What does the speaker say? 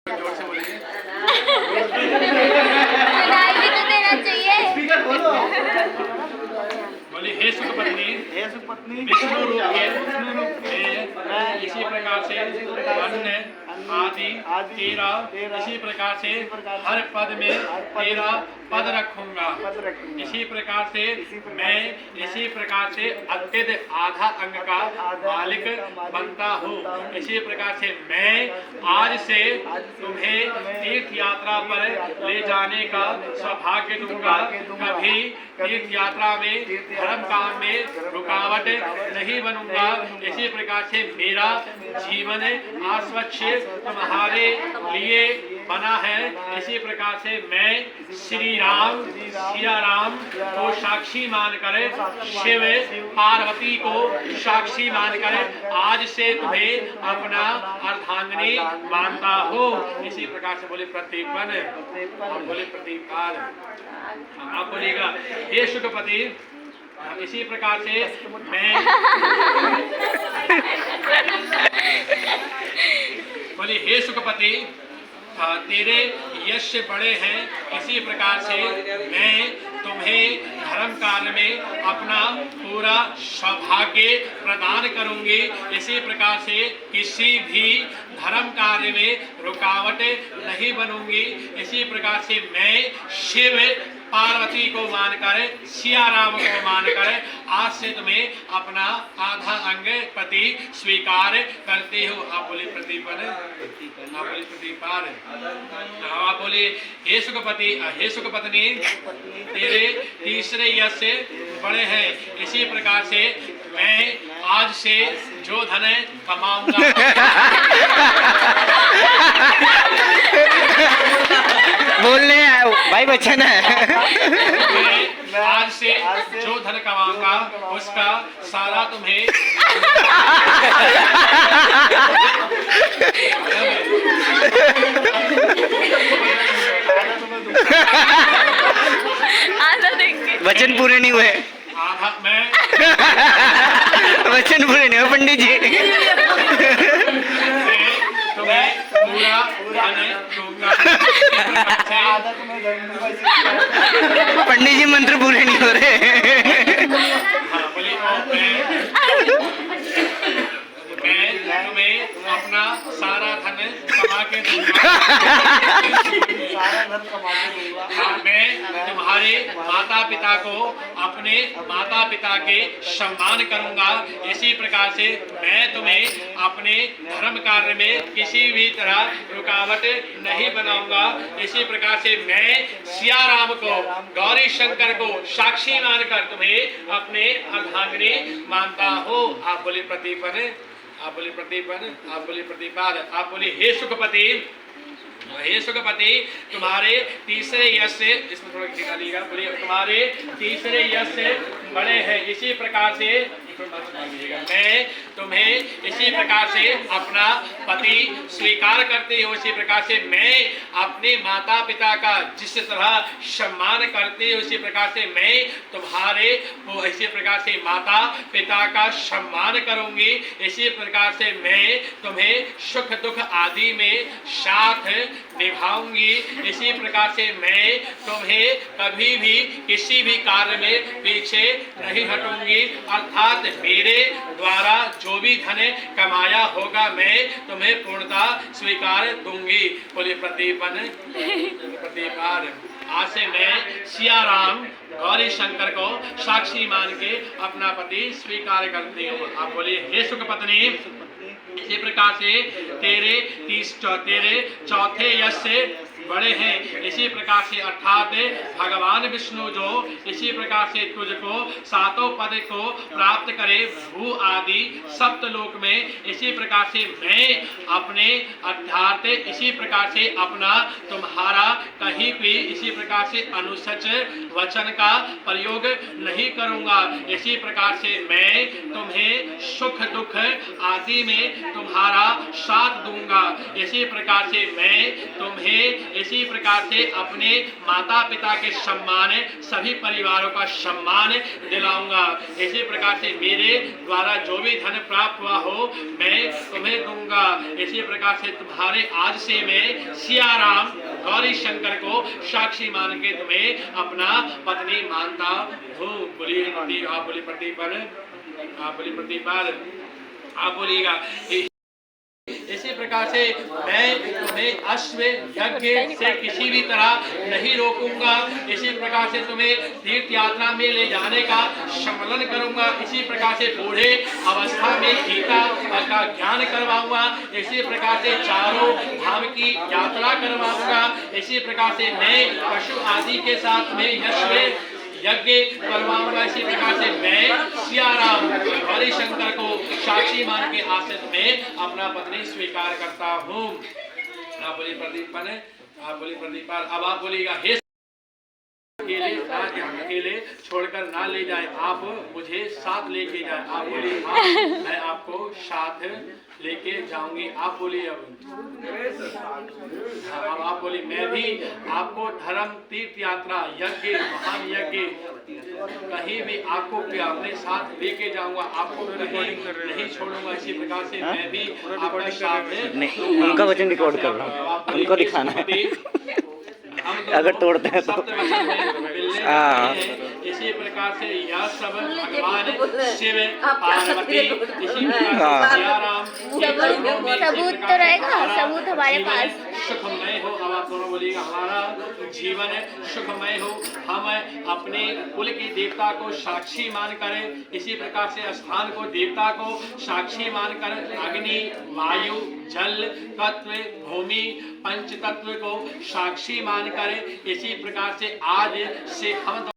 जोर से बोलिए। सुनाई भी तो देना चाहिए। स्पीकर खोलो। बोलिए हे सुख पत्नी, हे सुपत्नी, विष्णु रूप के विष्णु रूप के मैं इसी प्रकार से अन्न आदि तेरा इसी प्रकार से हर पद में तेरा पद रखूंगा। पद रखूंगा। इसी प्रकार से मैं इसी प्रकार से अत्यधिक आधा अंग का मालिक बनता हूँ। इसी प्रकार से मैं आज से तुम्हें तीर्थ यात्रा पर ले जाने का सौभाग्य दूंगा। कभी तीर्थ यात्रा में धर्म काम में रुकावट नहीं बनूंगा। इसी प्रकार से मेरा जीवन अस्वच्छ तुम्हारे लिए बना है। इसी प्रकार से मैं श्री राम सिया राम को साक्षी मानकर शिव पार्वती को साक्षी मानकर आज से तुम्हें अपना अर्धांगिनी मानता हूँ। इसी प्रकार से बोले प्रतीपन, आप बोले प्रतीपाल, आप बोलिएगा हे शुकपति। इसी प्रकार से मैं बोले हे शुकपति तेरे यश बड़े हैं। इसी प्रकार से मैं तुम्हें धर्म काल में अपना पूरा सौभाग्य प्रदान करूंगी। इसी प्रकार से किसी भी धर्म कार्य में रुकावट नहीं बनूंगी। इसी प्रकार से मैं शिव पार्वती को मानकर सिया राम को मानकर आज से तुम्हें अपना आधा अंग पति स्वीकार करती हूँ। आप बोले प्रतीपन, आप बोले प्रतीपाल, आप बोले हे सुखपति हे सुखपत्नी तेरे तीसरे यश बड़े हैं। इसी प्रकार से मैं आज से जो धन कमाऊंगा बोलने भाई बच्चन है। मैं आज से जो धन कमाऊंगा उसका सारा तुम्हें आधा देंगे। वचन पूरे नहीं हुए, आधा मैं वचन पूरे नहीं हुए पंडित जी। तुम्हें पूरा धन दूंगा। आधा तुम्हें धर्म दूंगा। पंडित जी मंत्र पूरे नहीं हो रहे। हाँ बोलिए मैं तुम्हें अपना सारा धन कमा के दूंगा। सारा धन कमा के दूंगा। मैं तुम्हारे माता पिता को अपने माता पिता के सम्मान करूंगा। इसी प्रकार से मैं तुम्हें अपने धर्म कार्य में किसी भी तरह रुकावट नहीं बनाऊंगा। इसी प्रकार से मैं सिया राम को गौरी शंकर को साक्षी मानकर तुम्हें अपने अर्धांगिनी मानता हूँ। आप बोले प्रतीपन, आप बोले प्रतीपन, आप बोले प्रतीपाल, आप बोले हे सुखपति हे सुखपति तुम्हारे तीसरे यश से इसमें थोड़ा निकालिएगा। बोलिए तुम्हारे तीसरे यश से बड़े हैं। इसी प्रकार से मैं तुम्हें इसी प्रकार से अपना पति स्वीकार करती हूँ। इसी प्रकार से मैं अपने माता पिता का जिस तरह सम्मान करती हूँ उसी प्रकार से मैं तुम्हारे इसी प्रकार से माता पिता का सम्मान करूंगी। इसी प्रकार से मैं तुम्हें सुख दुख आदि में साथ निभाऊंगी। इसी प्रकार से मैं तुम्हें कभी भी किसी भी कार्य में पीछे नहीं हटूंगी। अर्थात मेरे द्वारा जो भी धन कमाया होगा मैं तुम्हें पूर्णता स्वीकार दूंगी। बोले प्रतीपन प्रतीपाल। आज से मैं सिया राम गौरी शंकर को साक्षी मान के अपना पति स्वीकार करती हूँ। आप बोलिए हे सुखपत्नी इसी प्रकार से तेरे चौथे यश से बड़े हैं। इसी प्रकार से अर्थात भगवान विष्णु जो इसी प्रकार से तुझको सातों पद को प्राप्त करे भू आदि सप्तलोक में। इसी प्रकार से मैं अपने अर्थात इसी प्रकार से अपना तुम्हारा कहीं भी इसी प्रकार से अनुसच वचन का प्रयोग नहीं करूंगा। इसी प्रकार से मैं तुम्हें सुख दुख आदि में तुम्हारा साथ दूंगा। इसी प्रकार से मैं तुम्हें इसी प्रकार से अपने माता पिता के सम्मान, सभी परिवारों का सम्मान दिलाऊंगा। इसी प्रकार से मेरे द्वारा जो भी धन प्राप्त हुआ हो मैं तुम्हें दूंगा। इसी प्रकार से तुम्हारे आज से मैं सियाराम गौरी शंकर को साक्षी मान के तुम्हें अपना पत्नी मानता हूँ। बोलिए आप बोलिए प्रतिपल, आप बोलिए प्रतिपल, आप बोलिएगा। इसी प्रकार से मैं तुम्हें अश्व यज्ञ से किसी भी तरह नहीं रोकूंगा। इसी प्रकार से तुम्हें तीर्थ यात्रा में ले जाने का सम्मेलन करूंगा। इसी प्रकार से बूढ़े अवस्था में गीता का ज्ञान करवाऊंगा। इसी प्रकार से चारों धाम की यात्रा करवाऊंगा। इसी प्रकार से नए पशु आदि के साथ में यज्ञ यज्ञ करवाऊंगा। इसी प्रकार से मैं सियाराम गौरी शंकर को साक्षी मान के आश्रित में अपना पत्नी स्वीकार करता हूँ। आप बोलिए प्रदीपन, आप बोलिए प्रदीपन। अब आप बोलिएगा हे अकेले ना, अकेले छोड़कर ना ले जाए, आप मुझे साथ लेके जाए। आप बोलिए हाँ मैं आपको साथ लेके जाऊंगी। आप बोलिए अब आप बोलिए मैं भी आपको धर्म तीर्थ यात्रा यज्ञ महान यज्ञ कहीं भी आपको अपने साथ लेके जाऊंगा, आपको कहीं नहीं छोड़ूंगा। इसी प्रकार से मैं भी आपका साथ नहीं, उनका वचन रिकॉर्ड कर रहा हूँ, उनको दिखाना है अगर तोड़ते हैं तो। हाँ। इसी प्रकार से यह सब भगवान शिव पार्वती इसी प्रकार से सियाराम सबूत तो रहेगा, सबूत हमारे पास। सुखमय हो। अब आप दोनों बोलिएगा हमारा जीवन सुखमय हो। हम अपने कुल की देवता को साक्षी मानकर, इसी प्रकार से स्थान को देवता को साक्षी मानकर अग्नि वायु जल तत्व भूमि पंच तत्व को साक्षी मानकर, इसी प्रकार से आज से हम